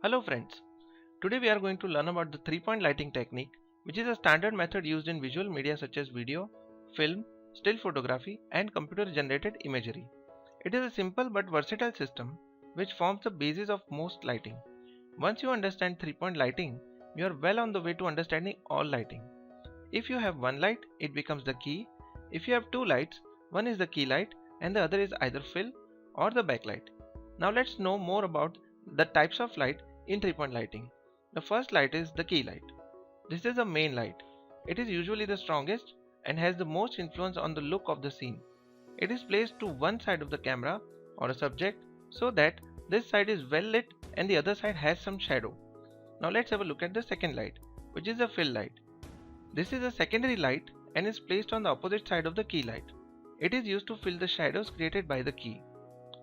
Hello friends, today we are going to learn about the 3-point lighting technique, which is a standard method used in visual media such as video, film, still photography and computer generated imagery. It is a simple but versatile system which forms the basis of most lighting. Once you understand 3-point lighting, you are well on the way to understanding all lighting. If you have one light, it becomes the key. If you have two lights, one is the key light and the other is either fill or the backlight. Now let's know more about the types of light in 3-point lighting. The first light is the key light. This is the main light. It is usually the strongest and has the most influence on the look of the scene. It is placed to one side of the camera or a subject so that this side is well lit and the other side has some shadow. Now let's have a look at the second light, which is the fill light. This is a secondary light and is placed on the opposite side of the key light. It is used to fill the shadows created by the key.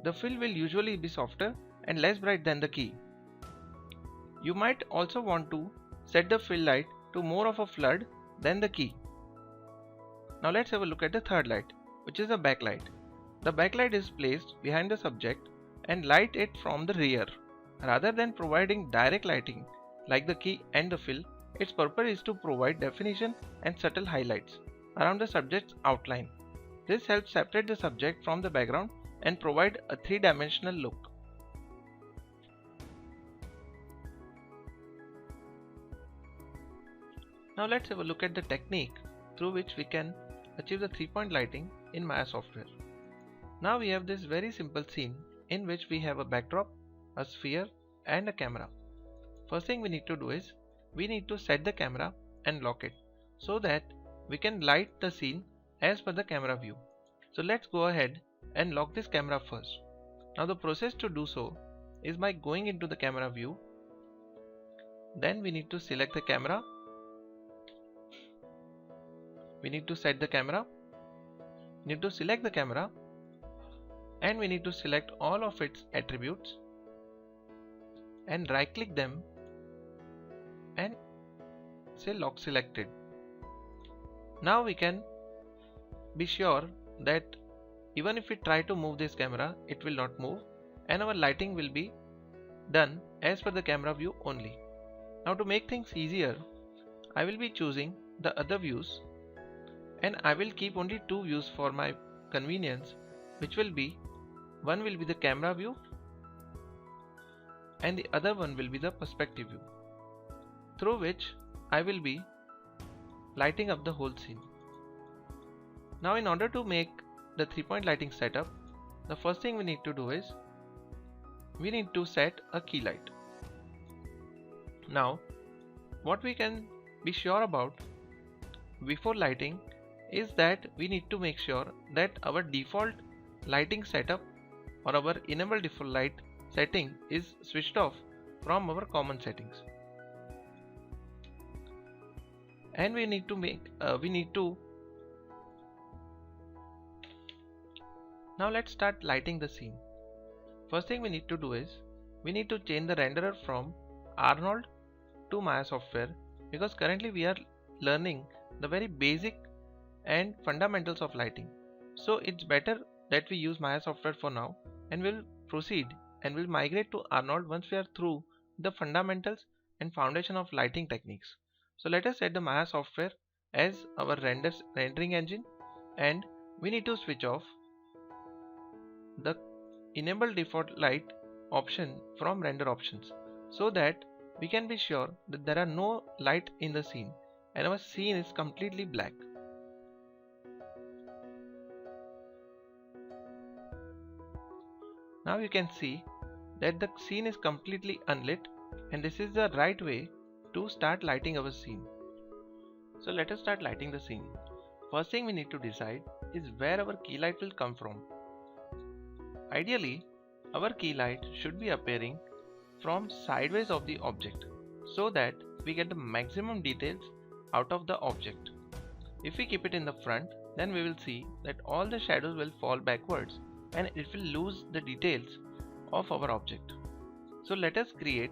The fill will usually be softer and less bright than the key. You might also want to set the fill light to more of a flood than the key. Now let's have a look at the third light, which is the backlight. The backlight is placed behind the subject and light it from the rear. Rather than providing direct lighting like the key and the fill, its purpose is to provide definition and subtle highlights around the subject's outline. This helps separate the subject from the background and provide a three-dimensional look. Now let's have a look at the technique through which we can achieve the 3-point lighting in Maya software. Now we have this very simple scene in which we have a backdrop, a sphere and a camera. First thing we need to do is we need to set the camera and lock it so that we can light the scene as per the camera view. So let's go ahead and lock this camera first. Now the process to do so is by going into the camera view. Then we need to select the camera. We need to set the camera. We need to select the camera and we need to select all of its attributes and right click them and say lock selected. Now we can be sure that even if we try to move this camera, it will not move and our lighting will be done as per the camera view only. Now to make things easier, I will be choosing the other views and I will keep only two views for my convenience, which will be one will be the camera view and the other one will be the perspective view, through which I will be lighting up the whole scene. Now in order to make the 3-point lighting setup, the first thing we need to do is we need to set a key light. Now what we can be sure about before lighting is that we need to make sure that our default lighting setup or our enable default light setting is switched off from our common settings. And we need to now let's start lighting the scene. First thing we need to do is we need to change the renderer from Arnold to Maya software, because currently we are learning the very basic and fundamentals of lighting. So it's better that we use Maya software for now and we'll proceed and we'll migrate to Arnold once we are through the fundamentals and foundation of lighting techniques. So let us set the Maya software as our rendering engine and we need to switch off the enable default light option from render options so that we can be sure that there are no light in the scene and our scene is completely black. Now you can see that the scene is completely unlit and this is the right way to start lighting our scene. So let us start lighting the scene. First thing we need to decide is where our key light will come from. Ideally, our key light should be appearing from sideways of the object so that we get the maximum details out of the object. If we keep it in the front, then we will see that all the shadows will fall backwards and it will lose the details of our object. So let us create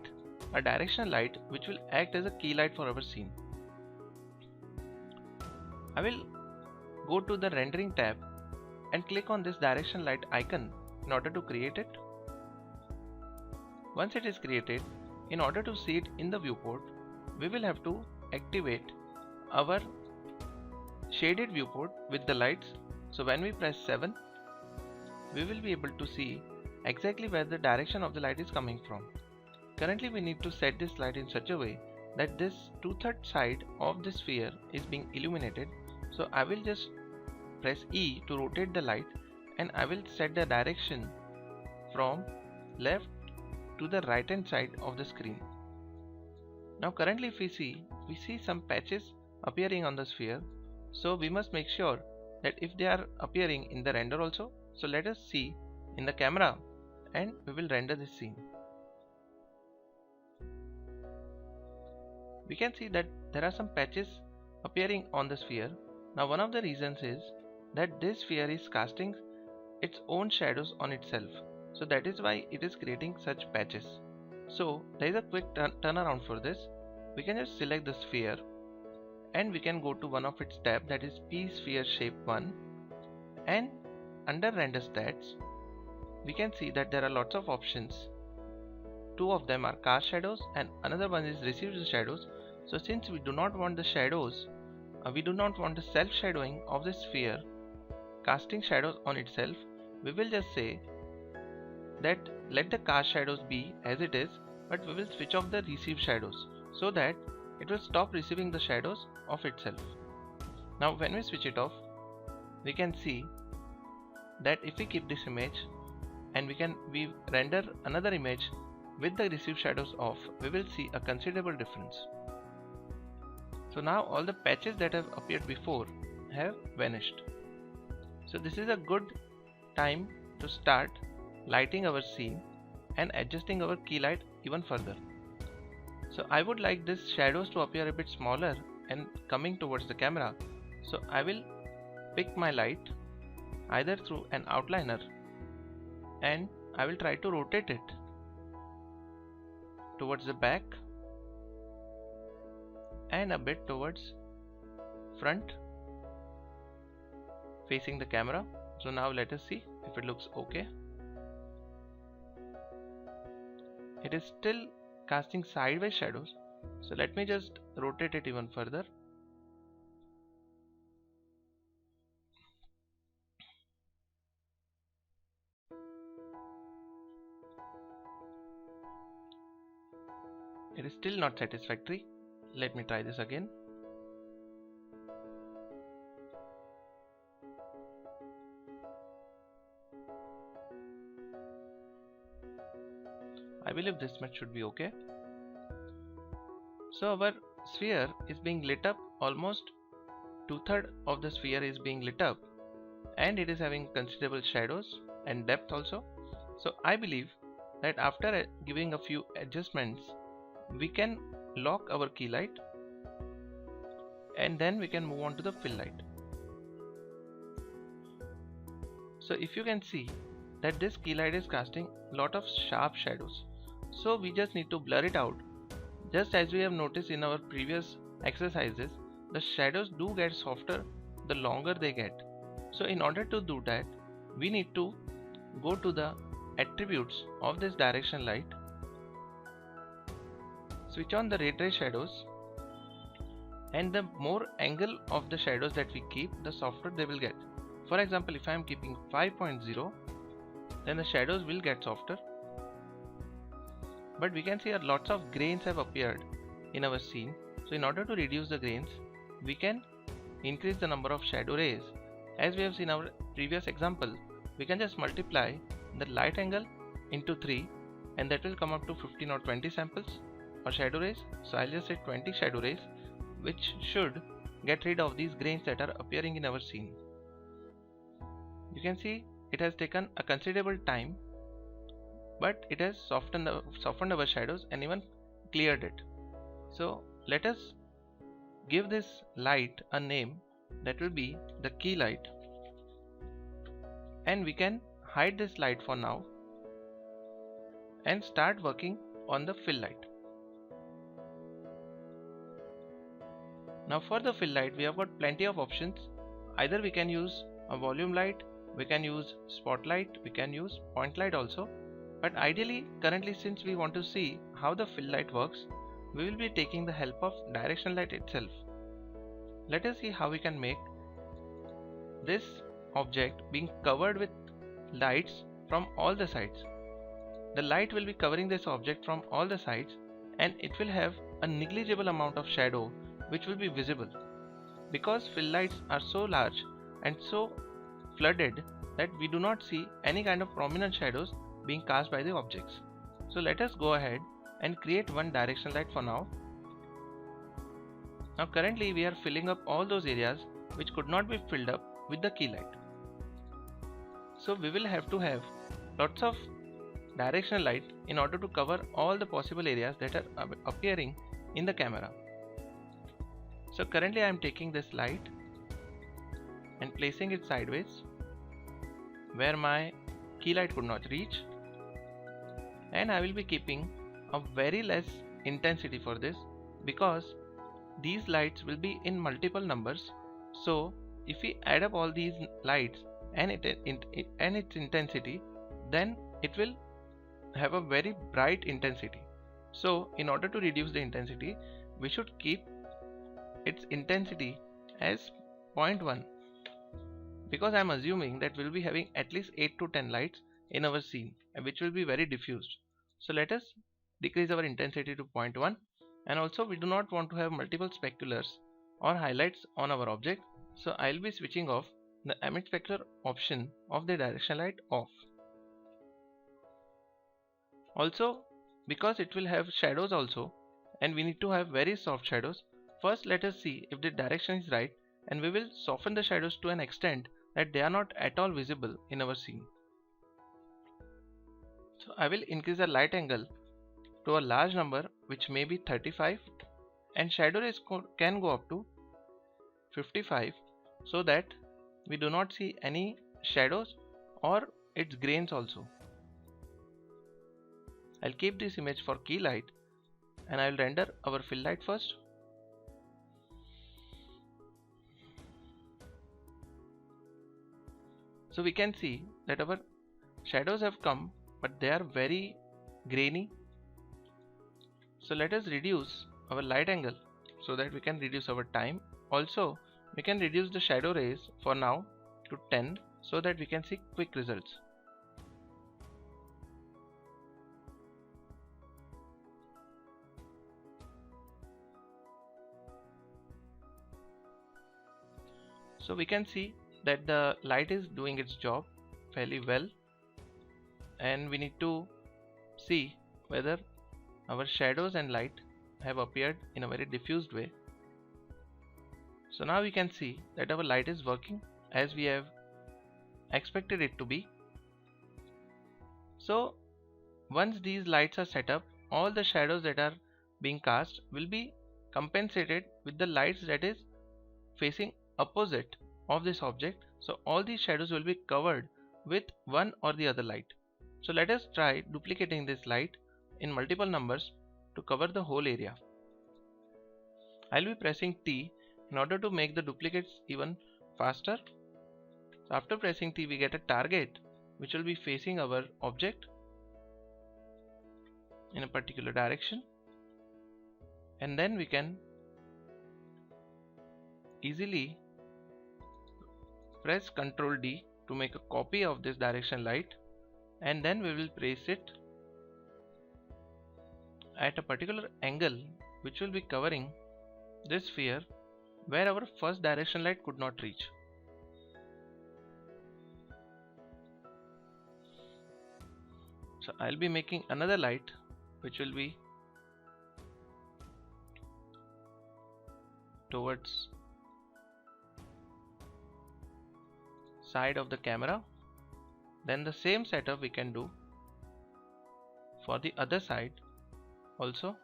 a directional light which will act as a key light for our scene. I will go to the rendering tab and click on this direction light icon in order to create it. Once it is created, In order to see it in the viewport, we will have to activate our shaded viewport with the lights. So when we press 7, we will be able to see exactly where the direction of the light is coming from. Currently we need to set this light in such a way that this 2/3 side of the sphere is being illuminated. So I will just press E to rotate the light, and I will set the direction from left to the right hand side of the screen. Now currently if we see some patches appearing on the sphere. So we must make sure that if they are appearing in the render also. So let us see in the camera and we will render this scene. We can see that there are some patches appearing on the sphere. Now one of the reasons is that this sphere is casting its own shadows on itself. So that is why it is creating such patches. So there is a quick turnaround for this. We can just select the sphere and we can go to one of its tab, that is P sphere shape 1, and under render stats we can see that there are lots of options. Two of them are cast shadows and another one is receive the shadows. So since we do not want the shadows, we do not want the self shadowing of the sphere casting shadows on itself, we will just say that let the cast shadows be as it is, but we will switch off the receive shadows so that it will stop receiving the shadows of itself. Now when we switch it off, we can see that if we keep this image and we render another image with the receive shadows off, we will see a considerable difference. So now all the patches that have appeared before have vanished. So this is a good time to start lighting our scene and adjusting our key light even further. So I would like this shadows to appear a bit smaller and coming towards the camera. So I will pick my light either through an outliner and I will try to rotate it towards the back and a bit towards front facing the camera. So now let us see if it looks okay. It is still casting sideways shadows, so let me just rotate it even further. It is still not satisfactory. Let me try this again. I believe this much should be okay. So our sphere is being lit up, almost 2/3 of the sphere is being lit up, and it is having considerable shadows and depth also. So I believe that after giving a few adjustments, we can lock our key light and then we can move on to the fill light. So if you can see that this key light is casting a lot of sharp shadows, so we just need to blur it out. Just as we have noticed in our previous exercises, the shadows do get softer the longer they get. So in order to do that, we need to go to the attributes of this direction light, switch on the ray trace shadows, and the more angle of the shadows that we keep, the softer they will get. For example, if I am keeping 5.0, then the shadows will get softer. But we can see lots of grains have appeared in our scene. So in order to reduce the grains, we can increase the number of shadow rays. As we have seen in our previous example, we can just multiply the light angle into 3 and that will come up to 15 or 20 samples or shadow rays. So I'll just say 20 shadow rays, which should get rid of these grains that are appearing in our scene. You can see it has taken a considerable time, but it has softened our shadows and even cleared it. So let us give this light a name that will be the key light, and we can hide this light for now and start working on the fill light. Now for the fill light, we have got plenty of options. Either we can use a volume light, we can use spotlight, we can use point light also. But ideally, currently, since we want to see how the fill light works, we will be taking the help of directional light itself. Let us see how we can make this object being covered with lights from all the sides. The light will be covering this object from all the sides, and it will have a negligible amount of shadow which will be visible, because fill lights are so large and so flooded that we do not see any kind of prominent shadows being cast by the objects. So let us go ahead and create one directional light for now. Now currently we are filling up all those areas which could not be filled up with the key light. So we will have to have lots of directional light in order to cover all the possible areas that are appearing in the camera. So currently I am taking this light and placing it sideways where my key light could not reach, and I will be keeping a very less intensity for this, because these lights will be in multiple numbers. So if we add up all these lights and its intensity, then it will have a very bright intensity. So in order to reduce the intensity, we should keep its intensity as 0.1, because I am assuming that we will be having at least 8 to 10 lights in our scene, which will be very diffused. So let us decrease our intensity to 0.1, and also we do not want to have multiple speculars or highlights on our object, so I will be switching off the emit specular option of the directional light off. Also, because it will have shadows also, and we need to have very soft shadows, first let us see if the direction is right, and we will soften the shadows to an extent that they are not at all visible in our scene. So I will increase the light angle to a large number, which may be 35, and shadow rays can go up to 55, so that we do not see any shadows or its grains also. I'll keep this image for key light, and I will render our fill light first. So we can see that our shadows have come, but they are very grainy. So let us reduce our light angle so that we can reduce our time. Also, we can reduce the shadow rays for now to 10 so that we can see quick results. So we can see that the light is doing its job fairly well, and we need to see whether our shadows and light have appeared in a very diffused way. So now we can see that our light is working as we have expected it to be. So once these lights are set up, all the shadows that are being cast will be compensated with the lights that is facing opposite of this object. So all these shadows will be covered with one or the other light. So let us try duplicating this light in multiple numbers to cover the whole area. I'll be pressing T in order to make the duplicates even faster. So after pressing T, we get a target which will be facing our object in a particular direction, and then we can easily press Ctrl D to make a copy of this direction light, and then we will place it at a particular angle which will be covering this sphere where our first direction light could not reach. So I'll be making another light which will be towards side of the camera. Then the same setup we can do for the other side also.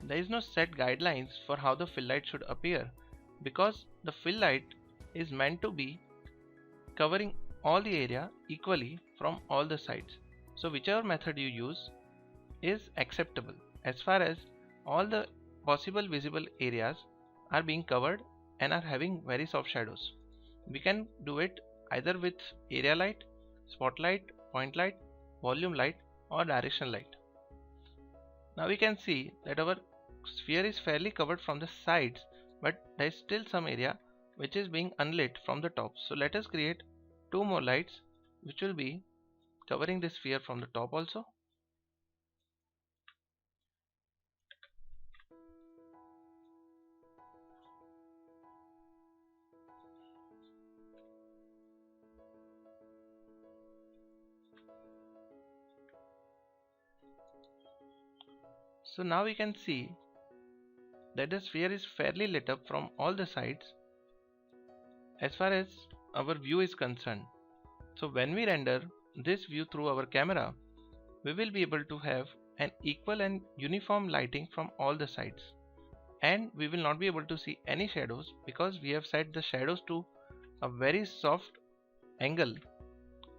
There is no set guidelines for how the fill light should appear, because the fill light is meant to be covering all the area equally from all the sides. So whichever method you use is acceptable as far as all the possible visible areas are being covered and are having very soft shadows. We can do it either with area light spotlight, point light, volume light or direction light. Now we can see that our sphere is fairly covered from the sides, but there is still some area which is being unlit from the top. So let us create two more lights which will be covering the sphere from the top also. So now we can see that the sphere is fairly lit up from all the sides as far as our view is concerned. So when we render this view through our camera, we will be able to have an equal and uniform lighting from all the sides, and we will not be able to see any shadows because we have set the shadows to a very soft angle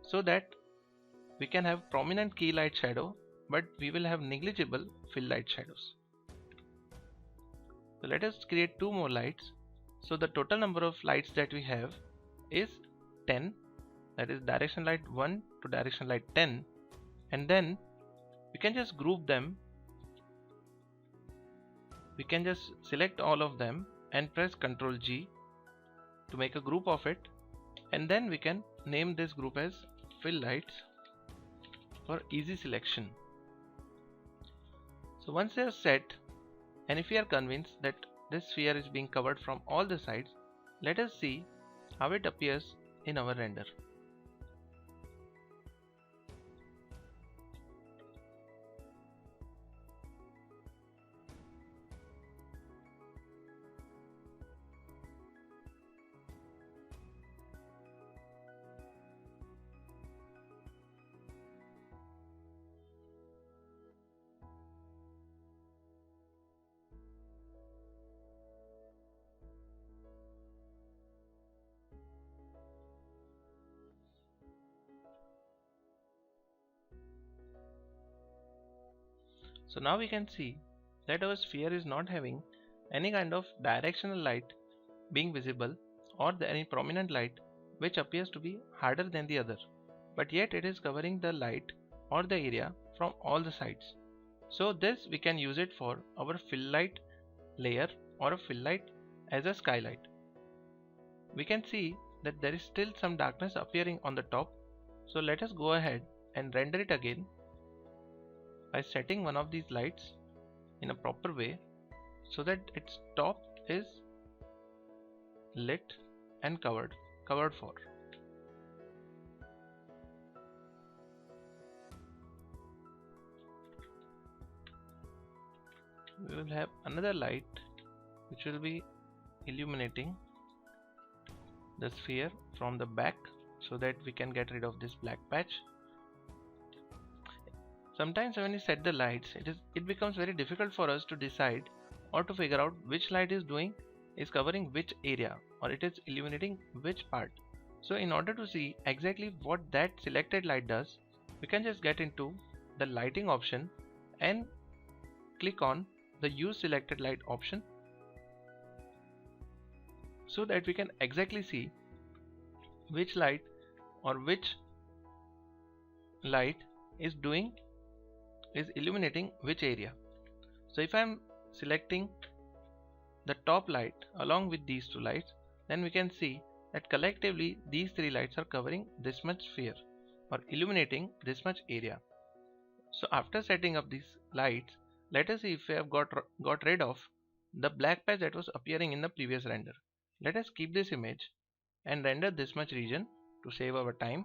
so that we can have prominent key light shadow, but we will have negligible fill light shadows. So let us create two more lights. So the total number of lights that we have is 10, that is direction light 1 to direction light 10, and then we can just group them. We can just select all of them and press Ctrl G to make a group of it, and then we can name this group as fill lights for easy selection. So once they are set, and if we are convinced that this sphere is being covered from all the sides, let us see how it appears in our render. So now we can see that our sphere is not having any kind of directional light being visible or any prominent light which appears to be harder than the other, but yet it is covering the light or the area from all the sides. So this we can use it for our fill light layer or a fill light as a skylight. We can see that there is still some darkness appearing on the top, so let us go ahead and render it again by setting one of these lights in a proper way so that its top is lit and covered for. We will have another light which will be illuminating the sphere from the back so that we can get rid of this black patch. Sometimes when we set the lights, it becomes very difficult for us to decide or to figure out which light is covering which area, or it is illuminating which part. So in order to see exactly what that selected light does, we can just get into the lighting option and click on the use selected light option so that we can exactly see which light or which light is illuminating which area. So if I am selecting the top light along with these two lights, then we can see that collectively these three lights are covering this much sphere or illuminating this much area. So after setting up these lights, let us see if we have got rid of the black patch that was appearing in the previous render. Let us keep this image and render this much region to save our time.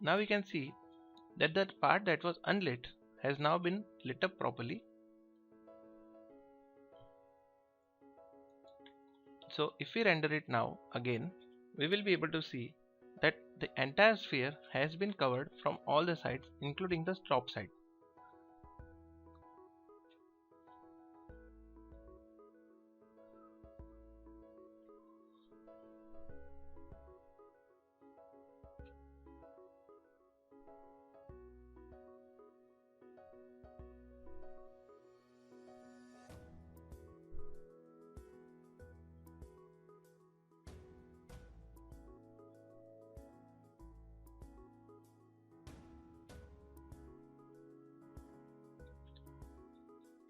Now we can see that the part that was unlit has now been lit up properly. So if we render it now again, we will be able to see that the entire sphere has been covered from all the sides, including the top side.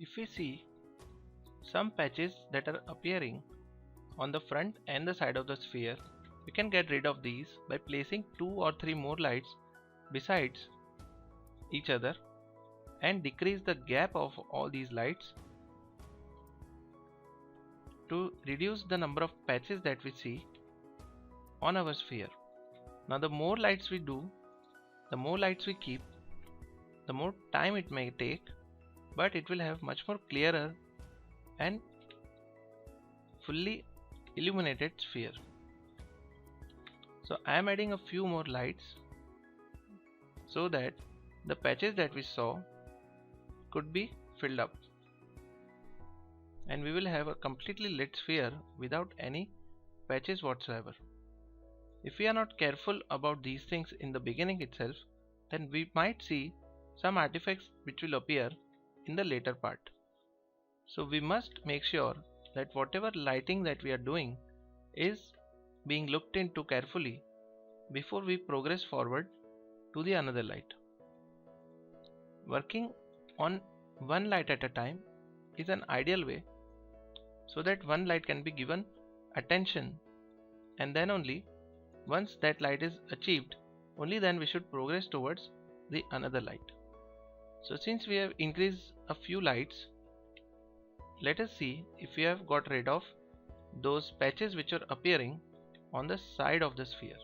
if we see some patches that are appearing on the front and the side of the sphere, we can get rid of these by placing 2 or 3 more lights besides each other and decrease the gap of all these lights to reduce the number of patches that we see on our sphere. Now the more lights we do, the more lights we keep, the more time it may take, but it will have much more clearer and fully illuminated sphere. So I am adding a few more lights so that the patches that we saw could be filled up, and we will have a completely lit sphere without any patches whatsoever. If we are not careful about these things in the beginning itself, then we might see some artifacts which will appear in the later part. So we must make sure that whatever lighting that we are doing is being looked into carefully before we progress forward to the another light. Working on one light at a time is an ideal way, so that one light can be given attention, and then only once that light is achieved, only then we should progress towards the another light. So since we have increased a few lights, let us see if we have got rid of those patches which are appearing on the side of the sphere.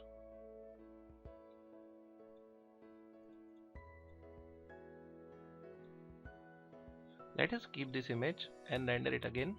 Let us keep this image and render it again.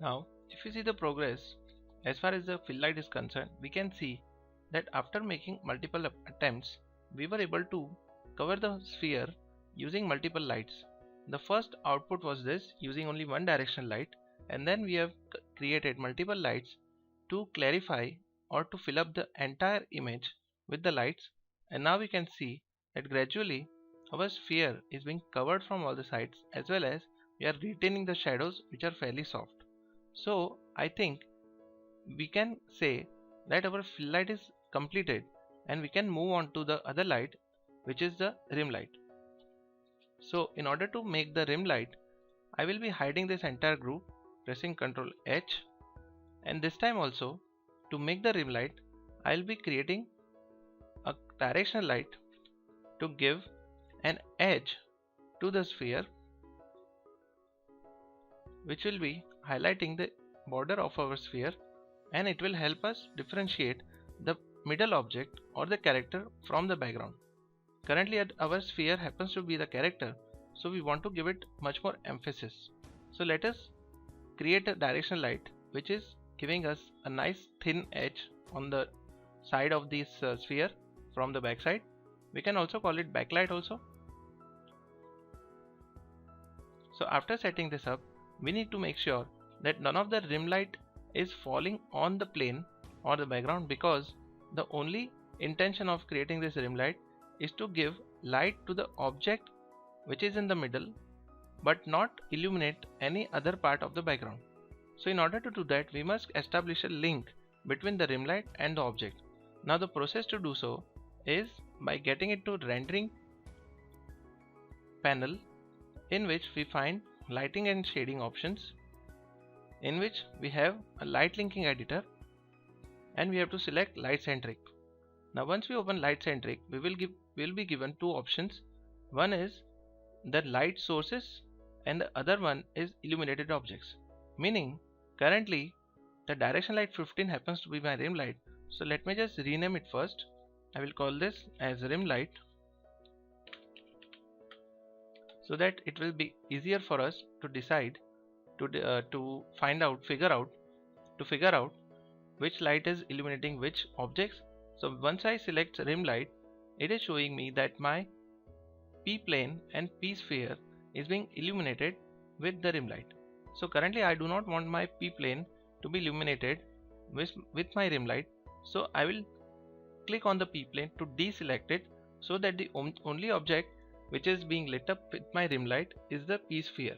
Now, if you see the progress, as far as the fill light is concerned, we can see that after making multiple attempts, we were able to cover the sphere using multiple lights. The first output was this, using only one directional light, and then we have created multiple lights to clarify or to fill up the entire image with the lights, and now we can see that gradually our sphere is being covered from all the sides, as well as we are retaining the shadows which are fairly soft. So I think we can say that our fill light is completed, and we can move on to the other light, which is the rim light. So in order to make the rim light, I will be hiding this entire group, pressing Ctrl H, and this time also to make the rim light, I will be creating a directional light to give an edge to the sphere, which will be highlighting the border of our sphere, and it will help us differentiate the middle object or the character from the background. Currently our sphere happens to be the character, so we want to give it much more emphasis. So let us create a directional light which is giving us a nice thin edge on the side of this sphere from the back side. We can also call it backlight also. So after setting this up, we need to make sure that none of the rim light is falling on the plane or the background, because the only intention of creating this rim light is to give light to the object which is in the middle, but not illuminate any other part of the background. So in order to do that, we must establish a link between the rim light and the object. Now the process to do so is by getting it to rendering panel, in which we find lighting and shading options, in which we have a light linking editor, and we have to select light centric. Now once we open light centric, we will be given two options. One is the light sources and the other one is illuminated objects, meaning currently the direction light 15 happens to be my rim light. So let me just rename it first. I will call this as rim light. so that it will be easier for us to decide to figure out which light is illuminating which objects. So once I select rim light, it is showing me that my P plane and P sphere is being illuminated with the rim light. So currently I do not want my P plane to be illuminated with my rim light, so I will click on the P plane to deselect it, so that the only object which is being lit up with my rim light is the P sphere.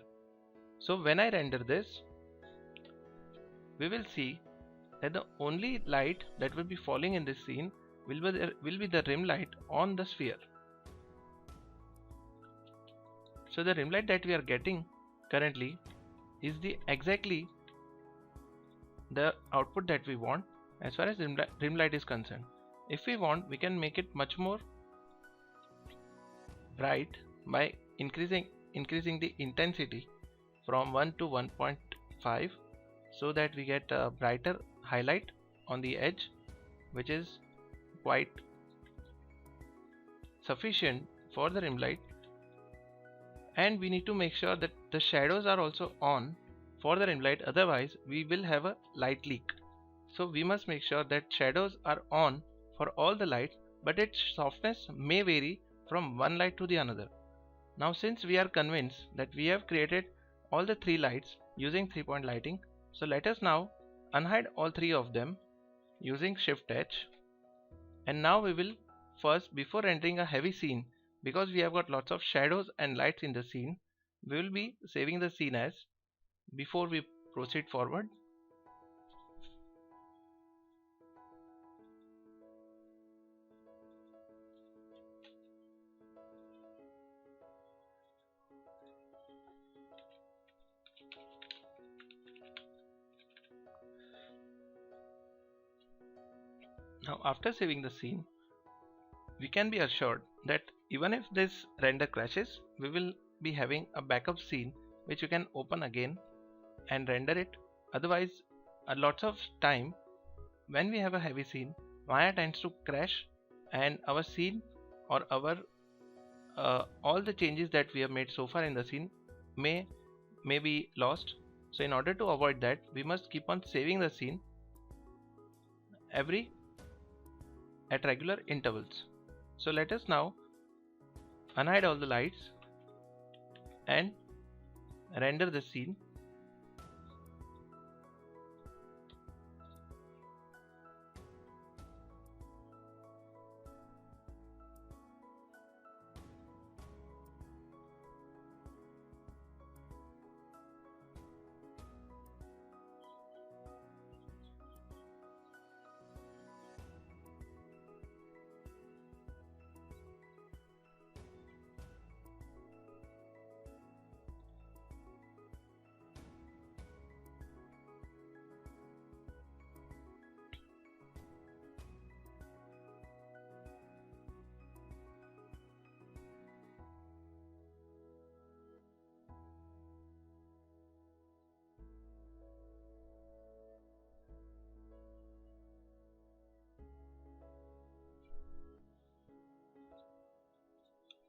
So when I render this, we will see that the only light that will be falling in this scene will be the rim light on the sphere. So the rim light that we are getting currently is exactly the output that we want as far as rim light is concerned. If we want, we can make it much more bright by increasing the intensity from 1 to 1.5, so that we get a brighter highlight on the edge, which is quite sufficient for the rim light. And we need to make sure that the shadows are also on for the rim light, otherwise we will have a light leak. So we must make sure that shadows are on for all the lights, but its softness may vary from one light to the another. Now since we are convinced that we have created all the three lights using 3-point lighting, so let us now unhide all three of them using Shift H. And now we will first, before rendering a heavy scene, because we have got lots of shadows and lights in the scene, we will be saving the scene as before we proceed forward. Now after saving the scene, we can be assured that even if this render crashes, we will be having a backup scene which you can open again and render it. Otherwise, a lots of time when we have a heavy scene, Maya tends to crash and our scene or our all the changes that we have made so far in the scene may be lost. So in order to avoid that, we must keep on saving the scene at regular intervals. So let us now unhide all the lights and render the scene.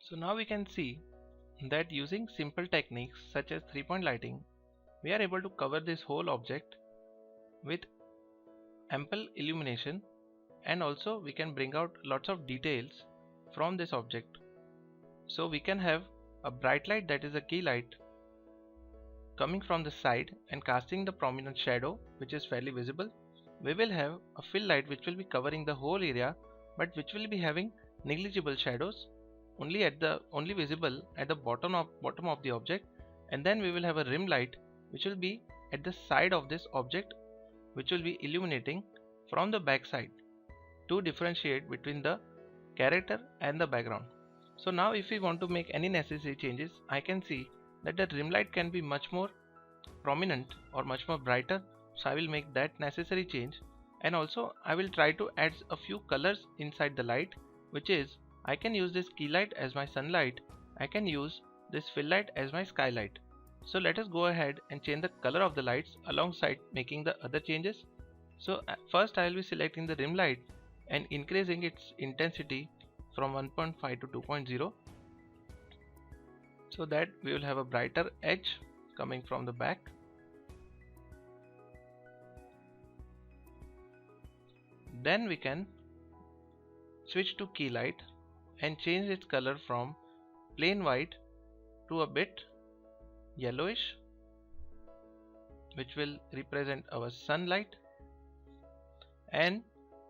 So now we can see that using simple techniques such as 3-point lighting, we are able to cover this whole object with ample illumination, and also we can bring out lots of details from this object. So we can have a bright light, that is a key light, coming from the side and casting the prominent shadow which is fairly visible. We will have a fill light which will be covering the whole area, but which will be having negligible shadows, only visible at the bottom of the object. And then we will have a rim light which will be at the side of this object, which will be illuminating from the back side to differentiate between the character and the background. So now if we want to make any necessary changes, I can see that the rim light can be much more prominent or much more brighter. So I will make that necessary change, and also I will try to add a few colors inside the light, which is I can use this key light as my sunlight, I can use this fill light as my skylight. So let us go ahead and change the color of the lights alongside making the other changes. So first I will be selecting the rim light and increasing its intensity from 1.5 to 2.0. so that we will have a brighter edge coming from the back. Then we can switch to key light and change its color from plain white to a bit yellowish, which will represent our sunlight. And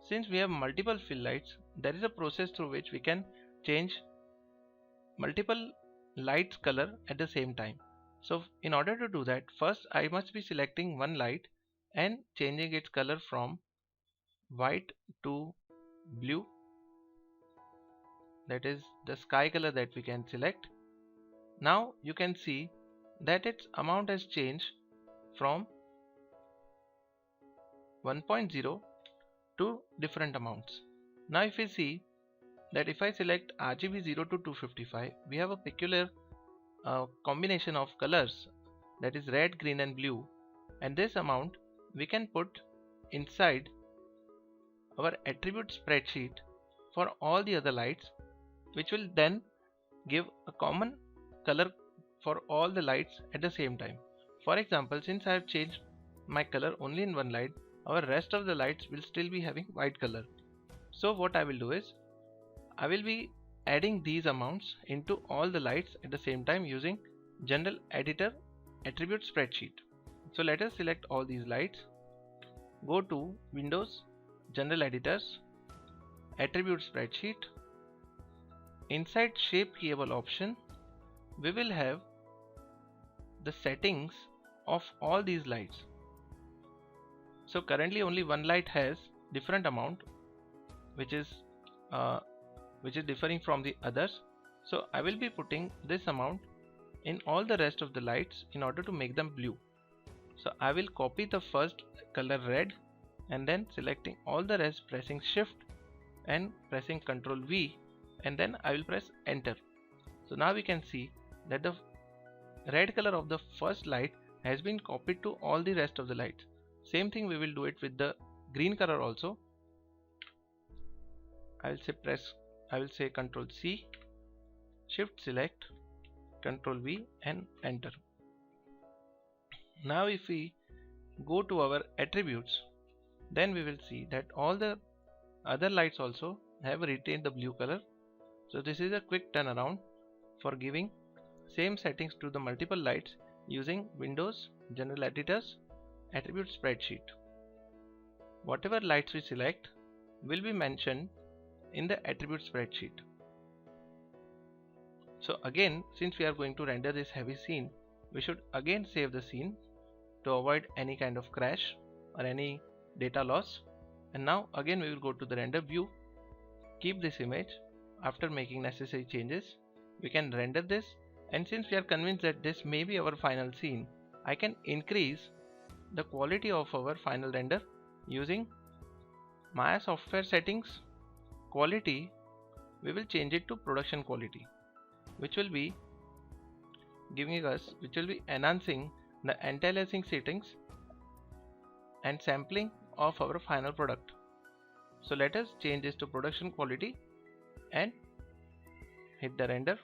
since we have multiple fill lights, there is a process through which we can change multiple lights color at the same time. So in order to do that, first I must be selecting one light and changing its color from white to blue. That is the sky color that we can select. Now you can see that its amount has changed from 1.0 to different amounts. Now if we see that if I select RGB 0 to 255, we have a peculiar combination of colors, that is red, green and blue, and this amount we can put inside our attribute spreadsheet for all the other lights, which will then give a common color for all the lights at the same time. For example, since I have changed my color only in one light, our rest of the lights will still be having white color. So what I will do is I will be adding these amounts into all the lights at the same time using General Editor attribute spreadsheet. So let us select all these lights, go to Windows, General Editors, attribute spreadsheet. Inside shape keyable option, we will have the settings of all these lights. So currently only one light has different amount, which is differing from the others. So I will be putting this amount in all the rest of the lights in order to make them blue. So I will copy the first color red and then selecting all the rest, pressing shift and pressing Ctrl V, and then I will press enter. So now we can see that the red color of the first light has been copied to all the rest of the lights. Same thing we will do it with the green color also. I will say Ctrl C, shift select, Ctrl V and enter. Now if we go to our attributes, then we will see that all the other lights also have retained the blue color. So this is a quick turnaround for giving same settings to the multiple lights using Windows, General Editors, attribute spreadsheet. Whatever lights we select will be mentioned in the attribute spreadsheet. So again, since we are going to render this heavy scene, we should again save the scene to avoid any kind of crash or any data loss. And now again we will go to the render view, keep this image. After making necessary changes, we can render this, and since we are convinced that this may be our final scene, I can increase the quality of our final render using Maya software settings, quality. We will change it to production quality, which will be enhancing the anti-aliasing settings and sampling of our final product. So let us change this to production quality and hit the render.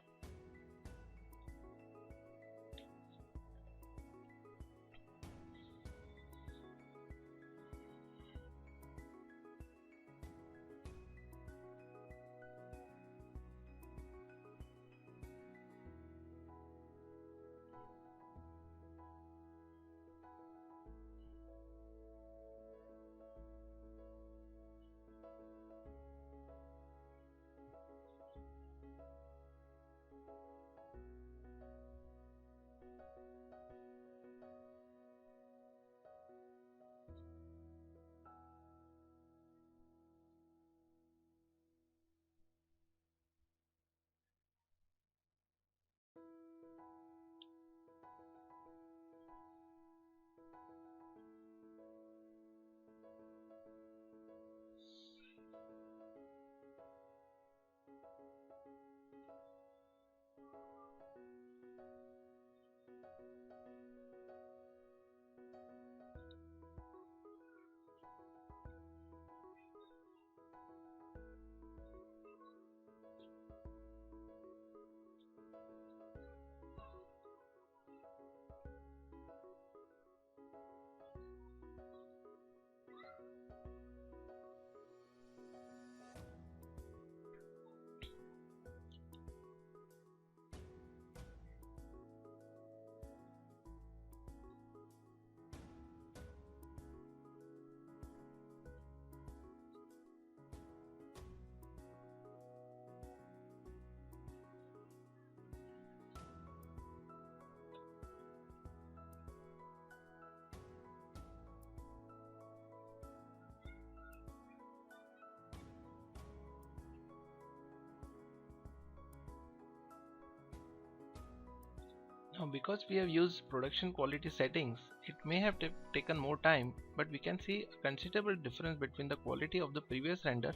Now, because we have used production quality settings, it may have taken more time, but we can see a considerable difference between the quality of the previous render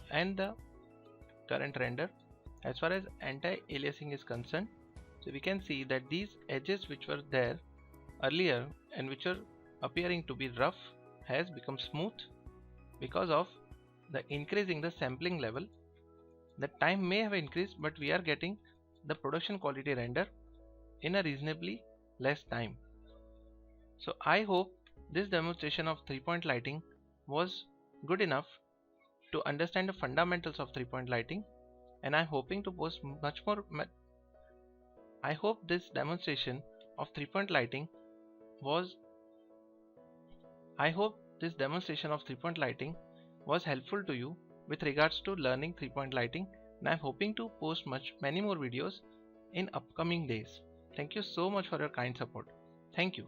and the current render as far as anti-aliasing is concerned. So we can see that these edges which were there earlier and which are appearing to be rough has become smooth because of the increasing the sampling level. The time may have increased, but we are getting the production quality render in a reasonably less time. So I hope this demonstration of 3-point lighting was good enough to understand the fundamentals of 3-point lighting, and I'm hoping to post much more. I hope this demonstration of 3-point lighting was helpful to you with regards to learning 3-point lighting, and I'm hoping to post many more videos in upcoming days. Thank you so much for your kind support. Thank you.